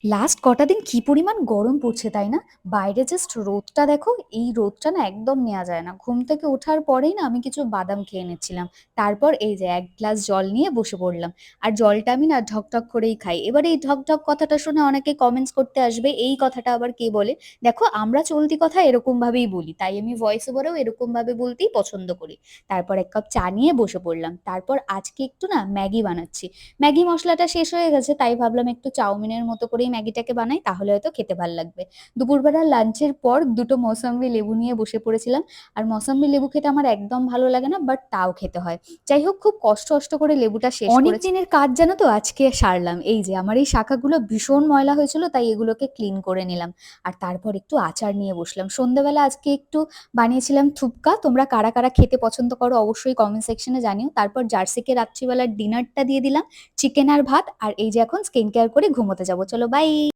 Last কটা দিন কি পরিমাণ গরম পড়ছে তাই না? বাইরে জাস্ট রোদটা দেখো, এই রোদটা না একদম নেওয়া যায় না। ঘুম থেকে ওঠার পরেই না আমি কিছু বাদাম খেয়ে নিচ্ছিলাম। তারপর এই যে ১ গ্লাস জল নিয়ে বসে পড়লাম। আর জলটা আমি না ঢকঢক করেই খাই। এবার এই ঢকঢক কথাটা শুনে অনেকে কমেন্টস করতে আসবে, এই কথাটা আবার কে বলে? দেখো আমরা চলতি কথা এরকম ভাবেই বলি। তাই আমি ভয়েস ওভারেও এরকম ভাবে বলতেই পছন্দ করি। তারপর ১ কাপ চা নিয়ে বসে পড়লাম। তারপর আজকে একটু না ম্যাগি বানাচ্ছি। ম্যাগি মশলাটা শেষ হয়ে গেছে, তাই ভাবলাম একটু চাউমিনের মতো করেই ম্যাগিটাকে বানাই, তাহলে হয়তো খেতে ভাল লাগবে। দুপুরবেলা লাঞ্চের পর দুটো মৌসম্বি লেবু নিয়ে বসে পড়েছিলাম। আর মৌসম্বি লেবু খেতে আমার একদম ভালো লাগে না, বাট তাও খেতে হয়। যাই হোক, খুব কষ্ট করে লেবুটা শেষ অনেক করেছি। দিনের কাজ জানো তো আজকে সারলাম। এই যে আমার এই শাখাগুলো ভীষণ ময়লা হয়েছিল, তাই এগুলোকে ক্লিন করে নিলাম। আর তারপর একটু আচার নিয়ে বসলাম। সন্ধ্যাবেলা আজকে একটু বানিয়েছিলাম থুপকা। তোমরা কারা কারা খেতে পছন্দ করো অবশ্যই কমেন্ট সেকশনে জানিও। তারপর জার্সিকে রাত্রিবেলার ডিনারটা দিয়ে দিলাম, চিকেন আর ভাত। আর এই যে এখন স্কিন কেয়ার করে ঘুমোতে যাবো। চলো বাই।